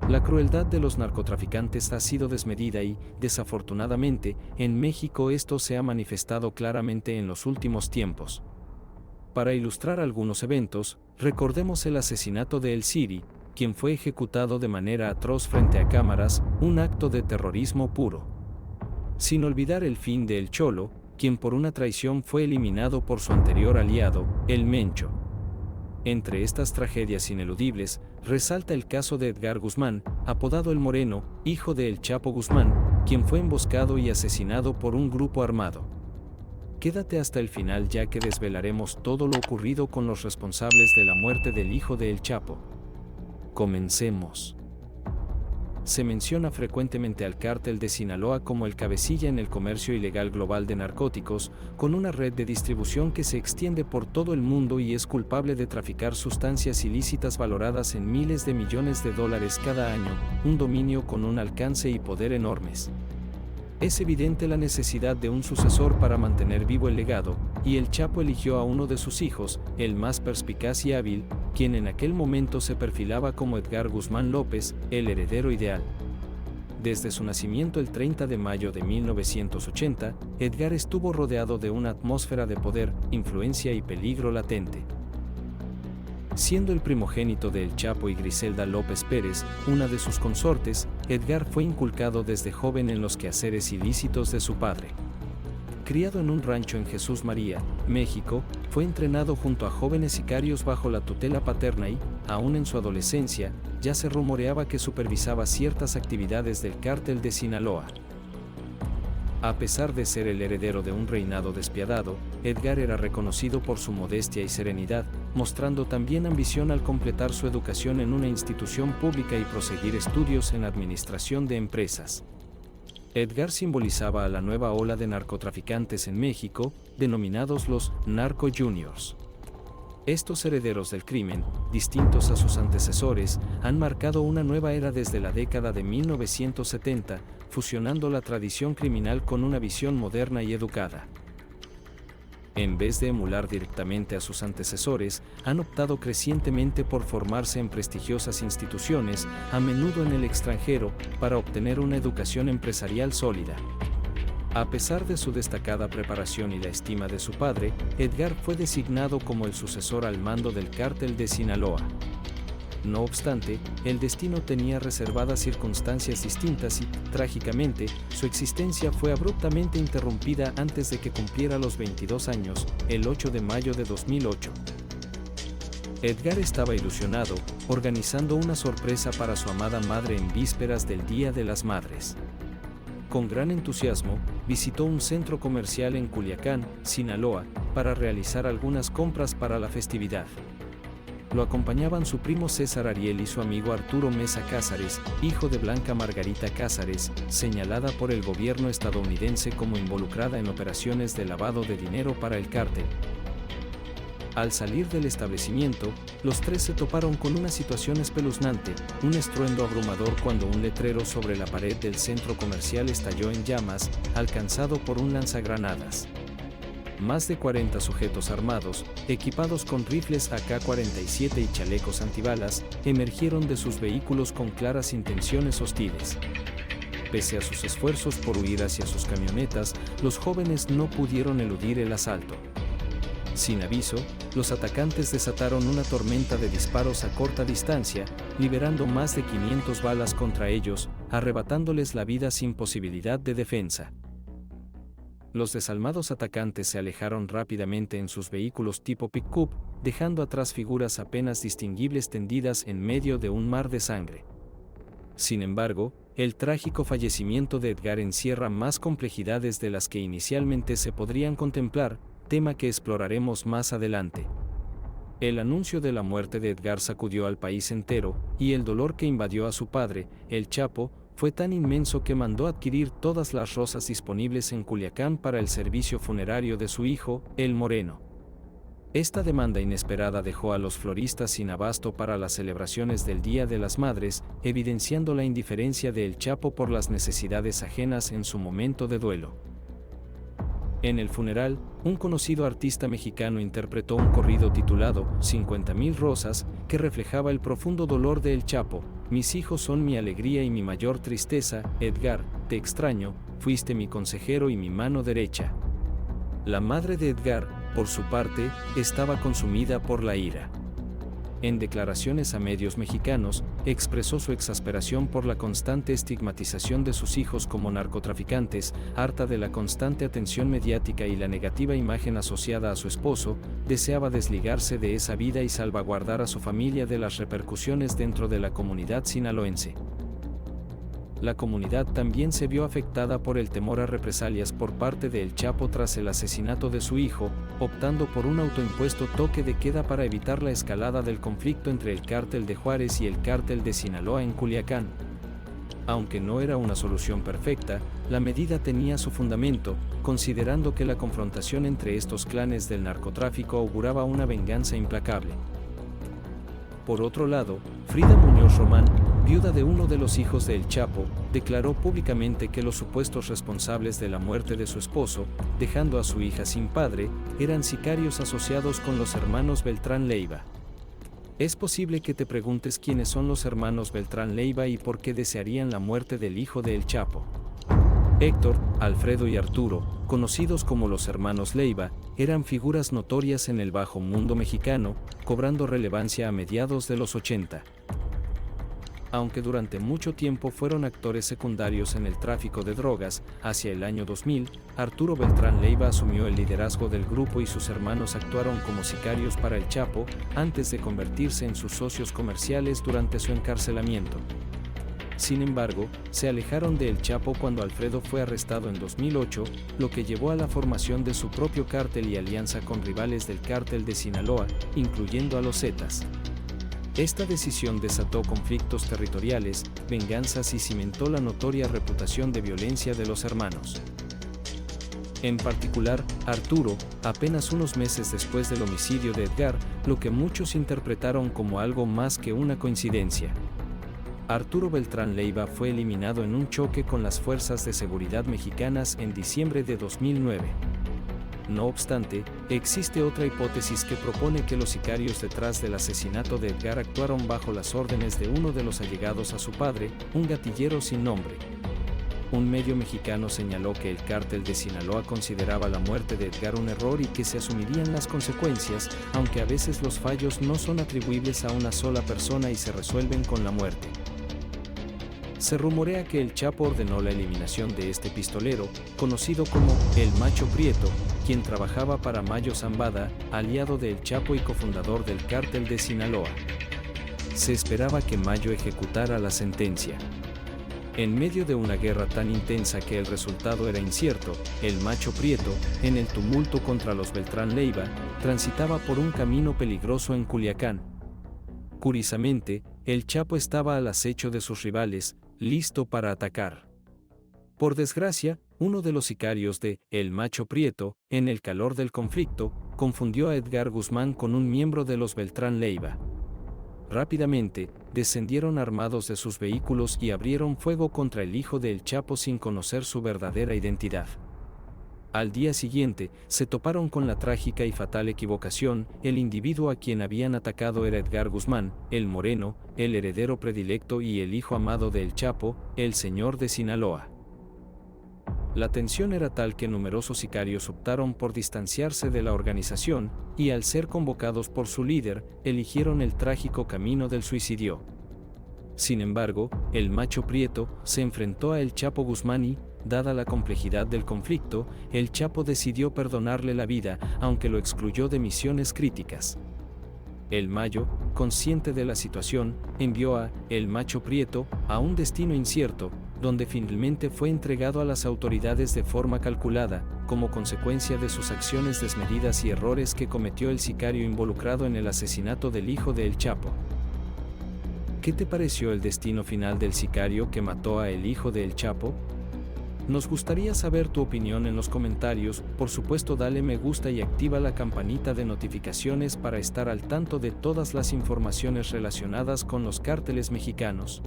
La crueldad de los narcotraficantes ha sido desmedida y, desafortunadamente, en México esto se ha manifestado claramente en los últimos tiempos. Para ilustrar algunos eventos, recordemos el asesinato de El Siri, quien fue ejecutado de manera atroz frente a cámaras, un acto de terrorismo puro. Sin olvidar el fin de El Cholo, quien por una traición fue eliminado por su anterior aliado, El Mencho. Entre estas tragedias ineludibles, resalta el caso de Edgar Guzmán, apodado El Moreno, hijo de El Chapo Guzmán, quien fue emboscado y asesinado por un grupo armado. Quédate hasta el final ya que desvelaremos todo lo ocurrido con los responsables de la muerte del hijo de El Chapo. Comencemos. Se menciona frecuentemente al cártel de Sinaloa como el cabecilla en el comercio ilegal global de narcóticos, con una red de distribución que se extiende por todo el mundo y es culpable de traficar sustancias ilícitas valoradas en miles de millones de dólares cada año, un dominio con un alcance y poder enormes. Es evidente la necesidad de un sucesor para mantener vivo el legado, y El Chapo eligió a uno de sus hijos, el más perspicaz y hábil, quien en aquel momento se perfilaba como Edgar Guzmán López, el heredero ideal. Desde su nacimiento el 30 de mayo de 1980, Edgar estuvo rodeado de una atmósfera de poder, influencia y peligro latente. Siendo el primogénito de El Chapo y Griselda López Pérez, una de sus consortes, Edgar fue inculcado desde joven en los quehaceres ilícitos de su padre. Criado en un rancho en Jesús María, México, fue entrenado junto a jóvenes sicarios bajo la tutela paterna y, aún en su adolescencia, ya se rumoreaba que supervisaba ciertas actividades del cártel de Sinaloa. A pesar de ser el heredero de un reinado despiadado, Edgar era reconocido por su modestia y serenidad, mostrando también ambición al completar su educación en una institución pública y proseguir estudios en administración de empresas. Edgar simbolizaba a la nueva ola de narcotraficantes en México, denominados los Narco Juniors. Estos herederos del crimen, distintos a sus antecesores, han marcado una nueva era desde la década de 1970, fusionando la tradición criminal con una visión moderna y educada. En vez de emular directamente a sus antecesores, han optado crecientemente por formarse en prestigiosas instituciones, a menudo en el extranjero, para obtener una educación empresarial sólida. A pesar de su destacada preparación y la estima de su padre, Edgar fue designado como el sucesor al mando del cártel de Sinaloa. No obstante, el destino tenía reservadas circunstancias distintas y, trágicamente, su existencia fue abruptamente interrumpida antes de que cumpliera los 22 años, el 8 de mayo de 2008. Edgar estaba ilusionado, organizando una sorpresa para su amada madre en vísperas del Día de las Madres. Con gran entusiasmo, visitó un centro comercial en Culiacán, Sinaloa, para realizar algunas compras para la festividad. Lo acompañaban su primo César Ariel y su amigo Arturo Mesa Cázares, hijo de Blanca Margarita Cázares, señalada por el gobierno estadounidense como involucrada en operaciones de lavado de dinero para el cártel. Al salir del establecimiento, los tres se toparon con una situación espeluznante, un estruendo abrumador cuando un letrero sobre la pared del centro comercial estalló en llamas, alcanzado por un lanzagranadas. Más de 40 sujetos armados, equipados con rifles AK-47 y chalecos antibalas, emergieron de sus vehículos con claras intenciones hostiles. Pese a sus esfuerzos por huir hacia sus camionetas, los jóvenes no pudieron eludir el asalto. Sin aviso, los atacantes desataron una tormenta de disparos a corta distancia, liberando más de 500 balas contra ellos, arrebatándoles la vida sin posibilidad de defensa. Los desalmados atacantes se alejaron rápidamente en sus vehículos tipo pick-up, dejando atrás figuras apenas distinguibles tendidas en medio de un mar de sangre. Sin embargo, el trágico fallecimiento de Edgar encierra más complejidades de las que inicialmente se podrían contemplar, tema que exploraremos más adelante. El anuncio de la muerte de Edgar sacudió al país entero, y el dolor que invadió a su padre, El Chapo, fue tan inmenso que mandó adquirir todas las rosas disponibles en Culiacán para el servicio funerario de su hijo, El Moreno. Esta demanda inesperada dejó a los floristas sin abasto para las celebraciones del Día de las Madres, evidenciando la indiferencia de El Chapo por las necesidades ajenas en su momento de duelo. En el funeral, un conocido artista mexicano interpretó un corrido titulado 50,000 rosas, que reflejaba el profundo dolor de El Chapo, Mis hijos son mi alegría y mi mayor tristeza, Edgar, te extraño, fuiste mi consejero y mi mano derecha. La madre de Edgar, por su parte, estaba consumida por la ira. En declaraciones a medios mexicanos, expresó su exasperación por la constante estigmatización de sus hijos como narcotraficantes, harta de la constante atención mediática y la negativa imagen asociada a su esposo, deseaba desligarse de esa vida y salvaguardar a su familia de las repercusiones dentro de la comunidad sinaloense. La comunidad también se vio afectada por el temor a represalias por parte de El Chapo tras el asesinato de su hijo, optando por un autoimpuesto toque de queda para evitar la escalada del conflicto entre el cártel de Juárez y el cártel de Sinaloa en Culiacán. Aunque no era una solución perfecta, la medida tenía su fundamento, considerando que la confrontación entre estos clanes del narcotráfico auguraba una venganza implacable. Por otro lado, Frida Muñoz Román, viuda de uno de los hijos de El Chapo, declaró públicamente que los supuestos responsables de la muerte de su esposo, dejando a su hija sin padre, eran sicarios asociados con los hermanos Beltrán Leiva. Es posible que te preguntes quiénes son los hermanos Beltrán Leiva y por qué desearían la muerte del hijo de El Chapo. Héctor, Alfredo y Arturo, conocidos como los hermanos Leiva, eran figuras notorias en el bajo mundo mexicano, cobrando relevancia a mediados de los 80. Aunque durante mucho tiempo fueron actores secundarios en el tráfico de drogas, hacia el año 2000, Arturo Beltrán Leiva asumió el liderazgo del grupo y sus hermanos actuaron como sicarios para El Chapo, antes de convertirse en sus socios comerciales durante su encarcelamiento. Sin embargo, se alejaron de El Chapo cuando Alfredo fue arrestado en 2008, lo que llevó a la formación de su propio cártel y alianza con rivales del cártel de Sinaloa, incluyendo a los Zetas. Esta decisión desató conflictos territoriales, venganzas y cimentó la notoria reputación de violencia de los hermanos. En particular, Arturo, apenas unos meses después del homicidio de Edgar, lo que muchos interpretaron como algo más que una coincidencia. Arturo Beltrán Leiva fue eliminado en un choque con las fuerzas de seguridad mexicanas en diciembre de 2009. No obstante, existe otra hipótesis que propone que los sicarios detrás del asesinato de Edgar actuaron bajo las órdenes de uno de los allegados a su padre, un gatillero sin nombre. Un medio mexicano señaló que el cártel de Sinaloa consideraba la muerte de Edgar un error y que se asumirían las consecuencias, aunque a veces los fallos no son atribuibles a una sola persona y se resuelven con la muerte. Se rumorea que El Chapo ordenó la eliminación de este pistolero, conocido como El Macho Prieto, quien trabajaba para Mayo Zambada, aliado de El Chapo y cofundador del cártel de Sinaloa. Se esperaba que Mayo ejecutara la sentencia. En medio de una guerra tan intensa que el resultado era incierto, El Macho Prieto, en el tumulto contra los Beltrán Leiva, transitaba por un camino peligroso en Culiacán. Curiosamente, El Chapo estaba al acecho de sus rivales, listo para atacar. Por desgracia, uno de los sicarios de El Macho Prieto, en el calor del conflicto, confundió a Edgar Guzmán con un miembro de los Beltrán Leiva. Rápidamente, descendieron armados de sus vehículos y abrieron fuego contra el hijo de El Chapo sin conocer su verdadera identidad. Al día siguiente, se toparon con la trágica y fatal equivocación, el individuo a quien habían atacado era Edgar Guzmán, el Moreno, el heredero predilecto y el hijo amado de El Chapo, el señor de Sinaloa. La tensión era tal que numerosos sicarios optaron por distanciarse de la organización, y al ser convocados por su líder, eligieron el trágico camino del suicidio. Sin embargo, El Macho Prieto se enfrentó a El Chapo Guzmán y, dada la complejidad del conflicto, El Chapo decidió perdonarle la vida, aunque lo excluyó de misiones críticas. El Mayo, consciente de la situación, envió a El Macho Prieto a un destino incierto, donde finalmente fue entregado a las autoridades de forma calculada, como consecuencia de sus acciones desmedidas y errores que cometió el sicario involucrado en el asesinato del hijo de El Chapo. ¿Qué te pareció el destino final del sicario que mató a el hijo de El Chapo? Nos gustaría saber tu opinión en los comentarios, por supuesto dale me gusta y activa la campanita de notificaciones para estar al tanto de todas las informaciones relacionadas con los cárteles mexicanos.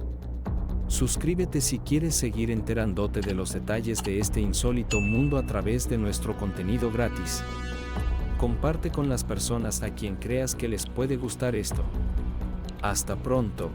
Suscríbete si quieres seguir enterándote de los detalles de este insólito mundo a través de nuestro contenido gratis. Comparte con las personas a quien creas que les puede gustar esto. Hasta pronto.